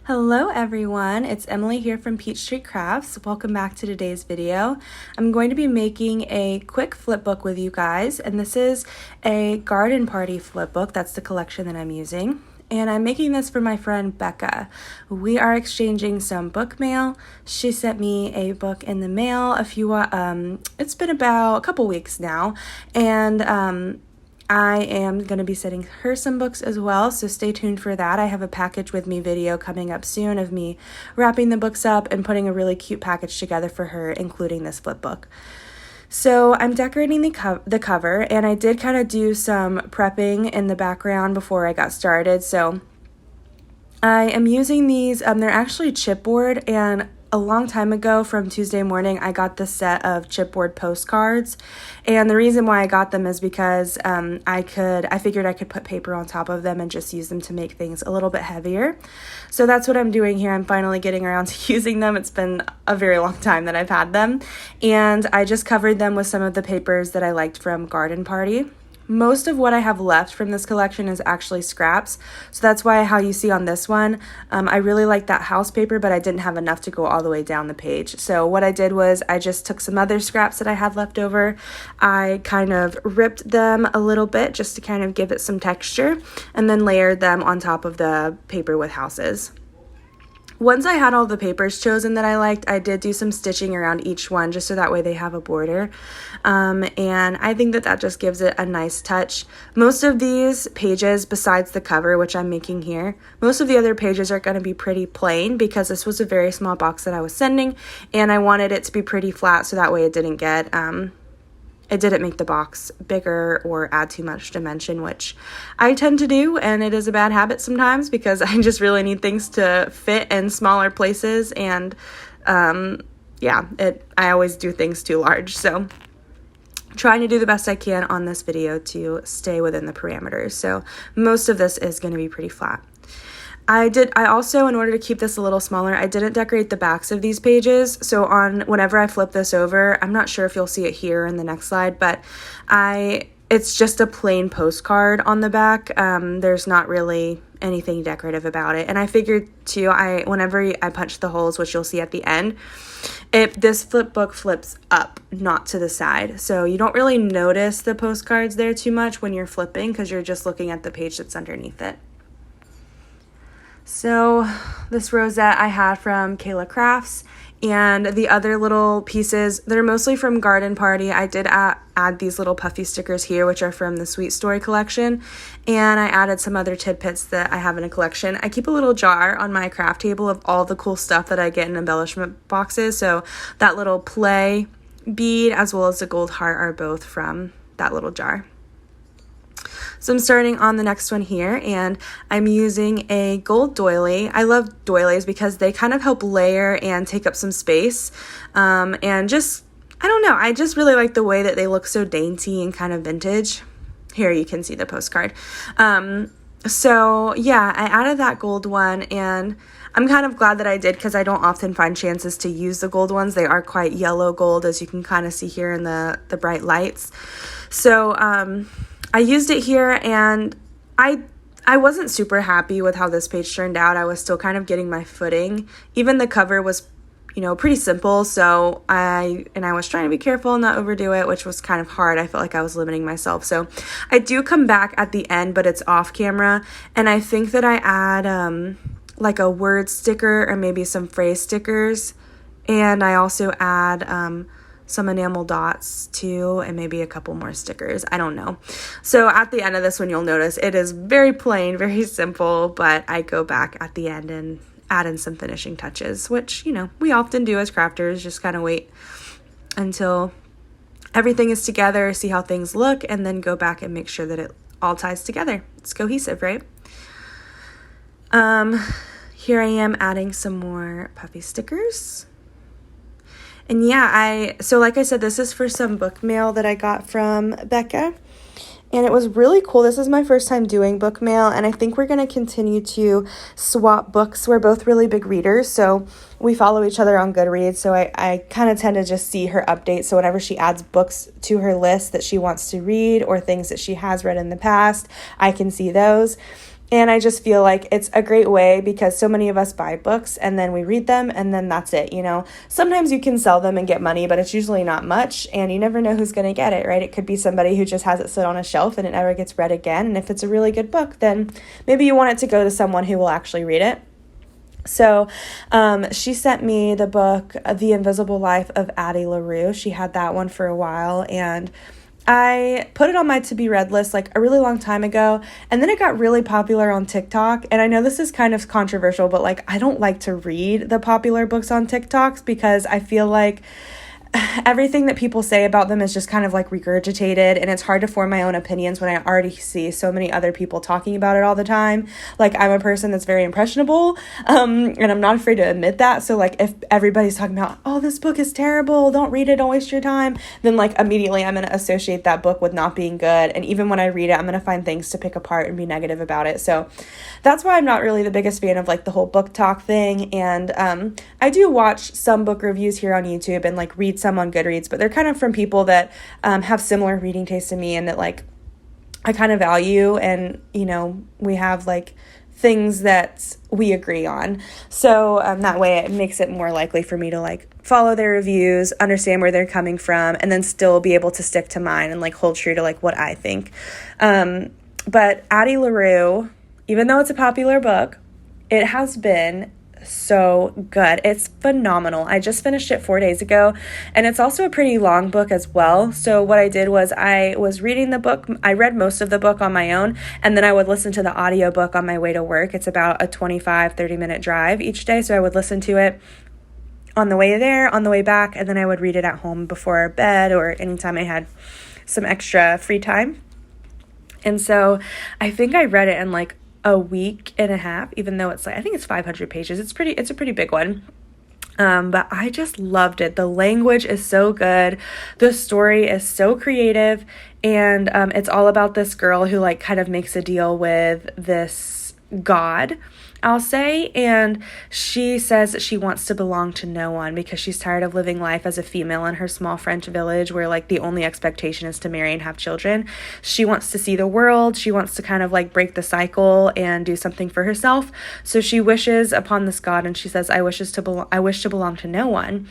Hello everyone, it's Emily here from Peachtree Crafts. Welcome back to today's video. I'm going to be making a quick flipbook with you guys, and this is a garden party flipbook. That's the collection that I'm using. And I'm making this for my friend Becca. We are exchanging some book mail. She sent me a book in the mail it's been about a couple weeks now, and I am going to be sending her some books as well, so stay tuned for that. I have a package with me video coming up soon of me wrapping the books up and putting a really cute package together for her, including this flip book. So I'm decorating the cover, and I did kind of do some prepping in the background before I got started. So I am using these, they're actually chipboard, and a long time ago from Tuesday Morning, I got this set of chipboard postcards, and the reason why I got them is because I figured I could put paper on top of them and just use them to make things a little bit heavier. So that's what I'm doing here. I'm finally getting around to using them. It's been a very long time that I've had them, and I just covered them with some of the papers that I liked from Garden Party. Most of what I have left from this collection is actually scraps, so that's why how you see on this one, I really like that house paper, but I didn't have enough to go all the way down the page. So what I did was I just took some other scraps that I had left over. I kind of ripped them a little bit just to kind of give it some texture, and then layered them on top of the paper with houses. Once I had all the papers chosen that I liked, I did do some stitching around each one just so that way they have a border. And I think that just gives it a nice touch. Most of these pages, besides the cover, which I'm making here, most of the other pages are going to be pretty plain because this was a very small box that I was sending, and I wanted it to be pretty flat so that way it didn't make the box bigger or add too much dimension, which I tend to do, and it is a bad habit sometimes because I just really need things to fit in smaller places, and I always do things too large. So trying to do the best I can on this video to stay within the parameters. So most of this is going to be pretty flat. I also, in order to keep this a little smaller, I didn't decorate the backs of these pages. So whenever I flip this over, I'm not sure if you'll see it here in the next slide, but it's just a plain postcard on the back. There's not really anything decorative about it. And I figured too, whenever I punch the holes, which you'll see at the end, this flip book flips up, not to the side. So you don't really notice the postcards there too much when you're flipping because you're just looking at the page that's underneath it. So this rosette I had from Kayla Crafts, and the other little pieces, they're mostly from Garden Party. I did add these little puffy stickers here, which are from the Sweet Story collection, and I added some other tidbits that I have in a collection. I keep a little jar on my craft table of all the cool stuff that I get in embellishment boxes, so that little play bead as well as the gold heart are both from that little jar. So I'm starting on the next one here, and I'm using a gold doily. I love doilies because they kind of help layer and take up some space, and just, I don't know, I just really like the way that they look so dainty and kind of vintage. Here you can see the postcard. So yeah, I added that gold one, and I'm kind of glad that I did because I don't often find chances to use the gold ones. They are quite yellow gold, as you can kind of see here in the bright lights. So I used it here, and I wasn't super happy with how this page turned out. I was still kind of getting my footing. Even the cover was, pretty simple, so I was trying to be careful and not overdo it, which was kind of hard. I felt like I was limiting myself. So I do come back at the end, but it's off camera, and I think that I add like a word sticker or maybe some phrase stickers, and I also add some enamel dots too, and maybe a couple more stickers. I don't know. So at the end of this one, you'll notice it is very plain, very simple, but I go back at the end and add in some finishing touches, which, we often do as crafters, just kind of wait until everything is together, see how things look, and then go back and make sure that it all ties together. It's cohesive, right? Here I am adding some more puffy stickers. And yeah, so like I said, this is for some book mail that I got from Becca. And it was really cool. This is my first time doing book mail, and I think we're going to continue to swap books. We're both really big readers, so we follow each other on Goodreads, so I kind of tend to just see her updates. So whenever she adds books to her list that she wants to read or things that she has read in the past, I can see those. And I just feel like it's a great way because so many of us buy books and then we read them and then that's it, Sometimes you can sell them and get money, but it's usually not much, and you never know who's going to get it, right? It could be somebody who just has it sit on a shelf and it never gets read again. And if it's a really good book, then maybe you want it to go to someone who will actually read it. So she sent me the book, The Invisible Life of Addie LaRue. She had that one for a while, and I put it on my to be read list like a really long time ago, and then it got really popular on TikTok. And I know this is kind of controversial, but like I don't like to read the popular books on TikToks because I feel like everything that people say about them is just kind of like regurgitated, and it's hard to form my own opinions when I already see so many other people talking about it all the time. Like, I'm a person that's very impressionable, and I'm not afraid to admit that. So like if everybody's talking about, oh, this book is terrible, don't read it, don't waste your time, then like immediately I'm going to associate that book with not being good. And even when I read it, I'm going to find things to pick apart and be negative about it. So that's why I'm not really the biggest fan of like the whole book talk thing. And I do watch some book reviews here on YouTube and like read some on Goodreads, but they're kind of from people that have similar reading tastes to me and that like I kind of value, and we have like things that we agree on. So that way it makes it more likely for me to like follow their reviews, understand where they're coming from, and then still be able to stick to mine and like hold true to like what I think. But Addie LaRue, even though it's a popular book, it has been so good. It's phenomenal. I just finished it 4 days ago, and it's also a pretty long book as well. So what I did was I was reading the book. I read most of the book on my own, and then I would listen to the audiobook on my way to work. It's about a 25-30 minute drive each day, so I would listen to it on the way there, on the way back, and then I would read it at home before bed or anytime I had some extra free time. And so I think I read it in like a week and a half, even though it's like, I think it's 500 pages. It's a pretty big one. But I just loved it. The language is so good. The story is so creative. And it's all about this girl who like kind of makes a deal with this god, I'll say, and she says that she wants to belong to no one because she's tired of living life as a female in her small French village where like the only expectation is to marry and have children. She wants to see the world. She wants to kind of like break the cycle and do something for herself. So she wishes upon this god, and she says, I wish to belong to no one.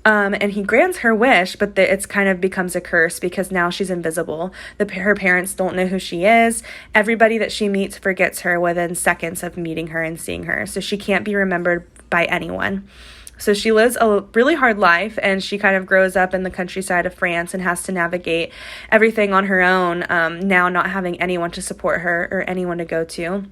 And he grants her wish, but it's kind of becomes a curse because now she's invisible. Her parents don't know who she is. Everybody that she meets forgets her within seconds of meeting her and seeing her. So she can't be remembered by anyone. So she lives a really hard life, and she kind of grows up in the countryside of France and has to navigate everything on her own, now not having anyone to support her or anyone to go to.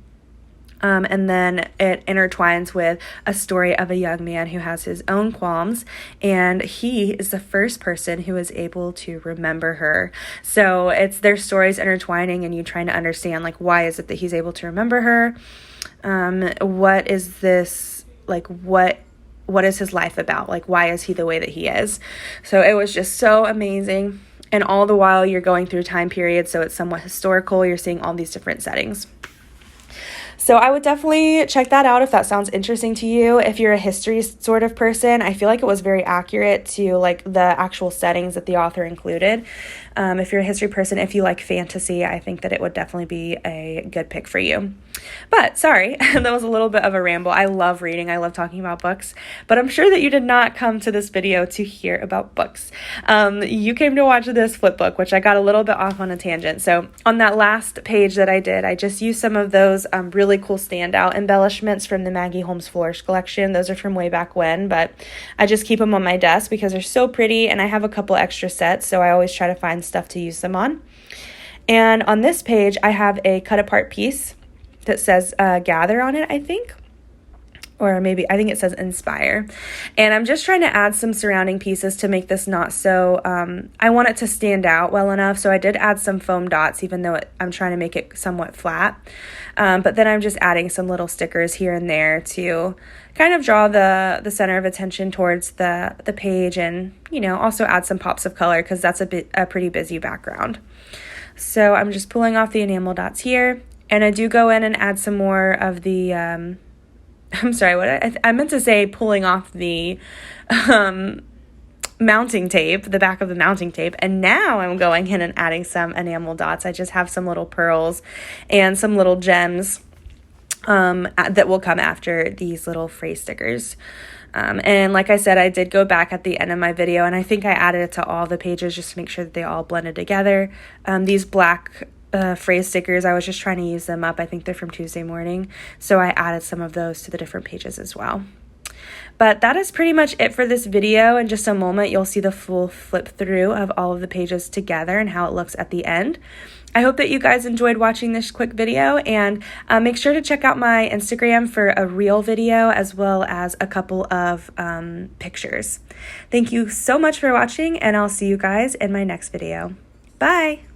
And then it intertwines with a story of a young man who has his own qualms, and he is the first person who is able to remember her. So it's their stories intertwining, and you trying to understand, like, why is it that he's able to remember her? What is this, like, what is his life about? Like, why is he the way that he is? So it was just so amazing. And all the while you're going through time periods, so it's somewhat historical. You're seeing all these different settings. So I would definitely check that out if that sounds interesting to you. If you're a history sort of person, I feel like it was very accurate to like the actual settings that the author included. If you're a history person, if you like fantasy, I think that it would definitely be a good pick for you. But sorry, that was a little bit of a ramble. I love reading. I love talking about books, but I'm sure that you did not come to this video to hear about books. You came to watch this Flipbook, which I got a little bit off on a tangent. So on that last page that I did, I just used some of those really cool standout embellishments from the Maggie Holmes Flourish collection. Those are from way back when, but I just keep them on my desk because they're so pretty, and I have a couple extra sets, so I always try to find stuff to use them on. And on this page, I have a cut apart piece that says gather on it, I think. or maybe I think it says inspire. And I'm just trying to add some surrounding pieces to make this not so, I want it to stand out well enough. So I did add some foam dots, even though I'm trying to make it somewhat flat. But then I'm just adding some little stickers here and there to kind of draw the center of attention towards the page, and, you know, also add some pops of color because that's a pretty busy background. So I'm just pulling off the enamel dots here, and I do go in and add some more of the, I'm sorry, I meant to say pulling off the mounting tape, the back of the mounting tape, and now I'm going in and adding some enamel dots. I just have some little pearls and some little gems that will come after these little phrase stickers. And like I said, I did go back at the end of my video, and I think I added it to all the pages just to make sure that they all blended together. These black phrase stickers, I was just trying to use them up. I think they're from Tuesday morning, so I added some of those to the different pages as well. But that is pretty much it for this video. In just a moment, you'll see the full flip through of all of the pages together and how it looks at the end. I hope that you guys enjoyed watching this quick video, and make sure to check out my Instagram for a reel video as well as a couple of pictures. Thank you so much for watching, and I'll see you guys in my next video. Bye!